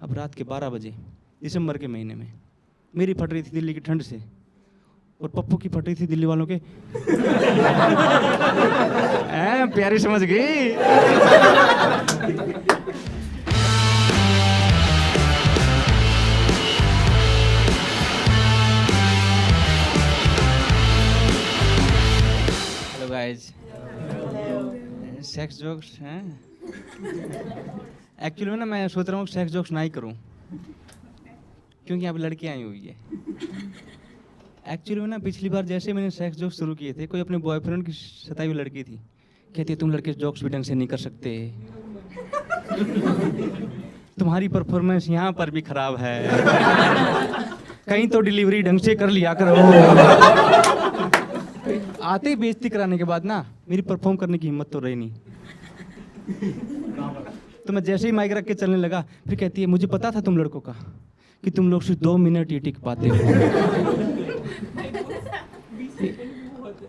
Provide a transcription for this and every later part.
अब रात के 12 बजे दिसंबर के महीने में मेरी फट रही थी दिल्ली की ठंड से और पप्पू की फट रही थी दिल्ली वालों के प्यारी समझ गई। हेलो गाइस, सेक्स जोक्स हैं। एक्चुअली में ना मैं सोच रहा हूँ सेक्स जोक्स ना ही करूँ क्योंकि यहाँ पे लड़की आई हुई है। एक्चुअली में ना पिछली बार जैसे मैंने सेक्स जोक्स शुरू किए थे, कोई अपने बॉयफ्रेंड की सताई हुई लड़की थी, कहती है तुम लड़के जोक्स भी ढंग से नहीं कर सकते, तुम्हारी परफॉर्मेंस यहाँ पर भी खराब है, कहीं तो डिलीवरी ढंग से कर लिया करो। आते ही बेइज्जती कराने के बाद ना मेरी परफॉर्म करने की हिम्मत तो रही नहीं। तो मैं जैसे ही माइक रख के चलने लगा, फिर कहती है मुझे पता था तुम लड़कों का कि तुम लोग सिर्फ 2 मिनट ही टिक पाते हो।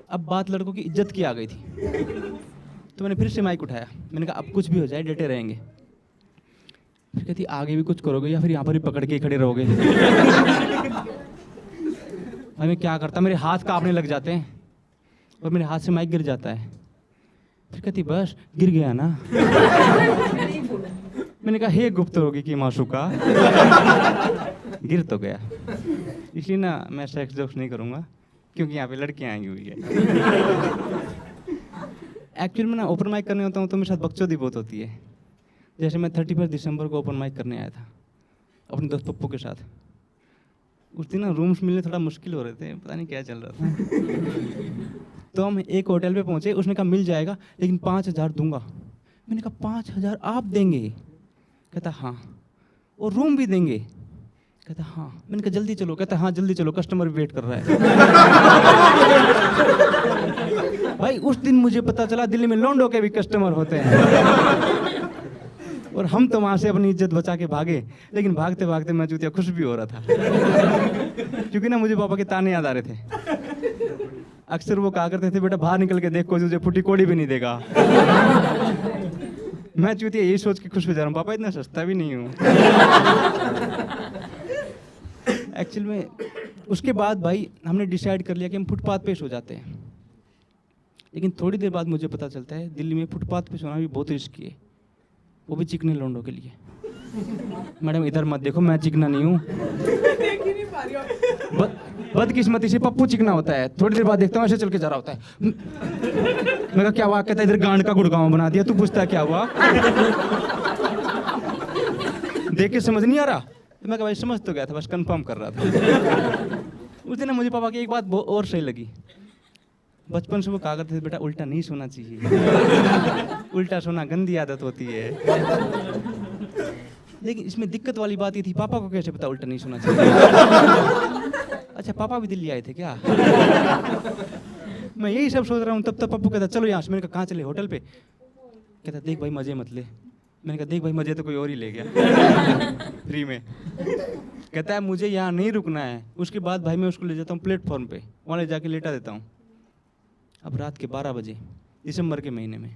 अब बात लड़कों की इज्जत की आ गई थी, तो मैंने फिर से माइक उठाया। मैंने कहा अब कुछ भी हो जाए डटे रहेंगे। फिर कहती आगे भी कुछ करोगे या फिर यहाँ पर ही पकड़ के ही खड़े रहोगे। भाई मैं क्या करता, मेरे हाथ कांपने लग जाते हैं और मेरे हाथ से माइक गिर जाता है। फिर कहती बस गिर गया ना। मैंने कहा हे गुप्त रोगी की माशूका, गिर तो गया। इसलिए ना मैं सेक्स जोक्स नहीं करूँगा क्योंकि यहाँ पे लड़कियाँ आई हुई है। एक्चुअली में ना ओपन माइक करने होता हूँ तो मेरे साथ बकचोदी बहुत होती है। जैसे मैं 31 दिसंबर को ओपन माइक करने आया था अपने दोस्त पप्पू के साथ। उस दिन ना रूम्स मिलने थोड़ा मुश्किल हो रहे थे, पता नहीं क्या चल रहा था। तो हम एक होटल पे पहुँचे, उसने कहा मिल जाएगा लेकिन 5,000 दूंगा। मैंने कहा 5,000 आप देंगे? कहता हाँ। और रूम भी देंगे? कहता हाँ। मैंने कहा जल्दी चलो? कहता हाँ जल्दी चलो, कस्टमर वेट कर रहा है। भाई उस दिन मुझे पता चला दिल्ली में लौंडों के भी कस्टमर होते हैं। और हम तो वहाँ से अपनी इज्जत बचा के भागे, लेकिन भागते भागते मैं चूतिया खुश भी हो रहा था। क्योंकि ना मुझे पापा के ताने याद आ रहे थे। अक्सर वो कहा करते थे बेटा बाहर निकल के देखो तुझे फुटी कोड़ी भी नहीं देगा। मैं चूतिया यही सोच के खुश हो जा रहा हूँ, पापा इतना सस्ता भी नहीं हूँ। एक्चुअल में उसके बाद भाई हमने डिसाइड कर लिया कि हम फुटपाथ पे सो जाते हैं। लेकिन थोड़ी देर बाद मुझे पता चलता है दिल्ली में फुटपाथ पे सोना भी बहुत रिस्की है, वो भी चिकने लौंडों के लिए। मैडम इधर मत देखो, मैं चिकना नहीं हूँ। बदकिस्मती से पप्पू चिकना होता है। थोड़ी देर बाद देखता हूँ ऐसे चल के जा रहा होता है। मैं कहा क्या हुआ? कहता है इधर गांड का गुड़गांव बना दिया। तू पूछता है क्या हुआ? देख के समझ नहीं आ रहा? तो मैं कहा भाई समझ तो गया था, बस कंफर्म कर रहा था। उस दिन मुझे पापा की एक बात और सही लगी। बचपन से वो कहा करते थे बेटा उल्टा नहीं सोना चाहिए, उल्टा सोना गंदी आदत होती है। लेकिन इसमें दिक्कत वाली बात ये थी, पापा को कैसे पता उल्टा नहीं सोना चाहिए? अच्छा पापा भी दिल्ली आए थे क्या? मैं यही सब सोच रहा हूँ, तब तक पप्पू कहता चलो यहाँ से। मैंने कहा कहाँ चले? होटल पे। कहता देख भाई मजे मत ले। मैंने कहा देख भाई मजे तो कोई और ही ले गया फ्री में। कहता है मुझे यहाँ नहीं रुकना है। उसके बाद भाई मैं उसको ले जाता हूँ प्लेटफॉर्म पे, वहाँ ले जाके लेटा देता हूँ। अब रात के 12 बजे दिसंबर के महीने में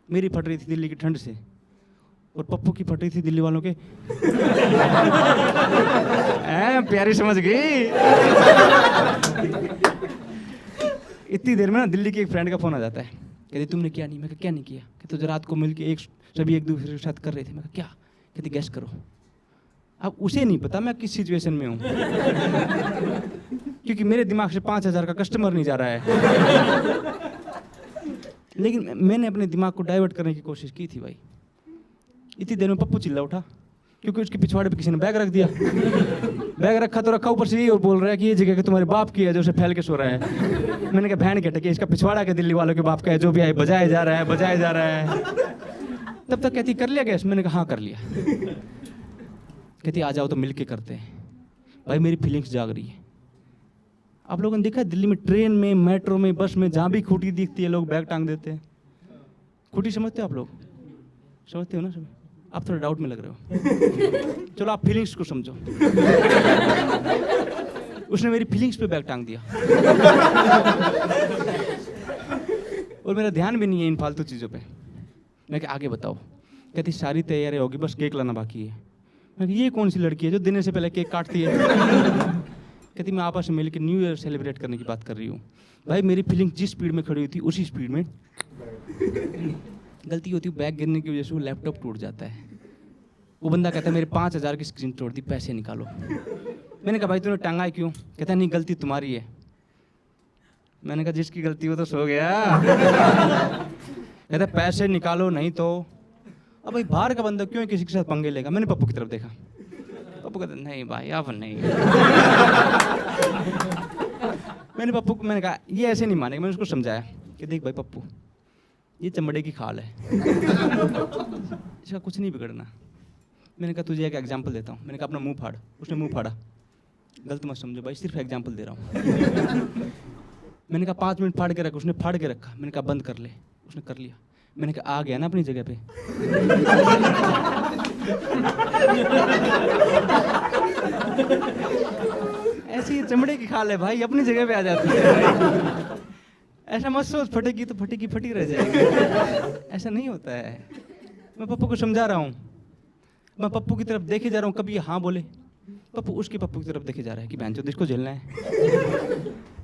मेरी फट रही थी दिल्ली की ठंड से और पप्पू की फट रही थी दिल्ली वालों के प्यारी समझ गई। इतनी देर में ना दिल्ली के एक फ्रेंड का फोन आ जाता है। कहती तुमने क्या नहीं? मैं कहा क्या नहीं किया? कहते जो रात को मिलके सभी एक दूसरे के साथ कर रहे थे। मैं कहा क्या? कहती गैस करो। अब उसे नहीं पता मैं किस सिचुएशन में हूँ, क्योंकि मेरे दिमाग से 5,000 का कस्टमर नहीं जा रहा है। लेकिन मैंने अपने दिमाग को डाइवर्ट करने की कोशिश की थी भाई। इतनी देर में पप्पू चिल्ला उठा क्योंकि उसके पिछवाड़े पे किसी ने बैग रख दिया। बैग रखा तो रखा, ऊपर से ये और बोल रहा है कि ये जगह के तुम्हारे बाप की है जो उसे फैल के सो रहा है। मैंने कहा बहन के टके इसका पिछवाड़ा के दिल्ली वालों के बाप का है, जो भी आए बजाया जा रहा है बजाया जा रहा है। तब तक कहती कर लिया गैस? मैंने कहा हाँ कर लिया। कहती आ जाओ तो मिल के करते हैं। भाई मेरी फीलिंग्स जाग रही है। आप लोगों ने देखा दिल्ली में ट्रेन में, मेट्रो में, बस में जहाँ भी खूंटी दिखती है लोग बैग टांग देते हैं। खूंटी समझते हो आप लोग? समझते हो ना सब? आप थोड़ा डाउट में लग रहे हो। चलो आप फीलिंग्स को समझो। उसने मेरी फीलिंग्स पे बैग टांग दिया और मेरा ध्यान भी नहीं है इन फालतू चीज़ों पे। मैं क्या आगे बताओ? कहती सारी तैयारी होगी बस केक लाना बाकी है। ये कौन सी लड़की है जो देने से पहले केक काटती है? कहती मैं आपस में मिल के न्यू ईयर सेलिब्रेट करने की बात कर रही हूँ। भाई मेरी फीलिंग जिस स्पीड में खड़ी हुई थी उसी स्पीड में गलती होती है, बैग गिरने की वजह से वो लैपटॉप टूट जाता है। वो बंदा कहता है मेरे 5,000 की स्क्रीन तोड़ दी, पैसे निकालो। मैंने कहा भाई तूने टांगा है क्यों? कहता नहीं गलती तुम्हारी है। मैंने कहा जिसकी गलती हो तो सो गया। कहता पैसे निकालो नहीं तो। अब भाई बाहर का बंदा क्यों किसी के साथ पंगे लेगा? मैंने पप्पू की तरफ देखा, पप्पू कहता नहीं भाई अब नहीं। मैंने पप्पू को मैंने कहा ये ऐसे नहीं मानेगा। मैंने उसको समझाया कि देख भाई पप्पू ये चमड़े की खाल है, इसका कुछ नहीं बिगड़ना। मैंने कहा तुझे एक एग्जाम्पल देता हूँ। मैंने कहा अपना मुंह फाड़। उसने मुंह फाड़ा। गलत मत समझो भाई, सिर्फ एग्जाम्पल दे रहा हूँ। मैंने कहा 5 मिनट फाड़ के रखा। उसने फाड़ के रखा। मैंने कहा बंद कर ले। उसने कर लिया। मैंने कहा आ गया ना अपनी जगह पे? ऐसी ये चमड़े की खाल है भाई, अपनी जगह पे आ जाती है। ऐसा मत सोच फटेगी तो फटेगी, फटी रह जाएगी। ऐसा नहीं होता है। मैं पप्पू को समझा रहा हूँ। मैं पप्पू की तरफ देखे जा रहा हूँ, कभी हाँ बोले। पप्पू उसके पप्पू की तरफ देखे जा रहा है कि बहन चोद इसको झेलना है।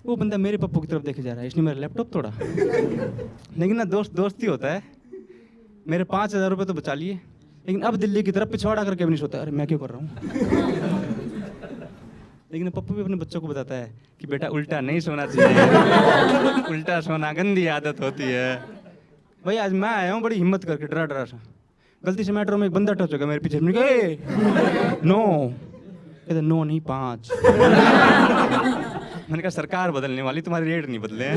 वो बंदा मेरे पप्पू की तरफ देखे जा रहा है, इसने मेरा लैपटॉप तोड़ा। लेकिन ना दोस्ती होता है। मेरे 5,000 रुपये तो बचा लिए, लेकिन अब दिल्ली की तरफ पिछवाड़ा करके भी नहीं सोता। अरे मैं क्यों कर रहा हूँ? लेकिन पप्पू भी अपने बच्चों को बताता है कि बेटा उल्टा नहीं सोना चाहिए, उल्टा सोना गंदी आदत होती है। भाई आज मैं आया हूँ बड़ी हिम्मत करके, डरा डरा सा। गलती से मेट्रो में एक बंदा टच हो गया मेरे पीछे। नो कहते नो नहीं 5। मैंने कहा सरकार बदलने वाली, तुम्हारे रेट नहीं बदले हैं।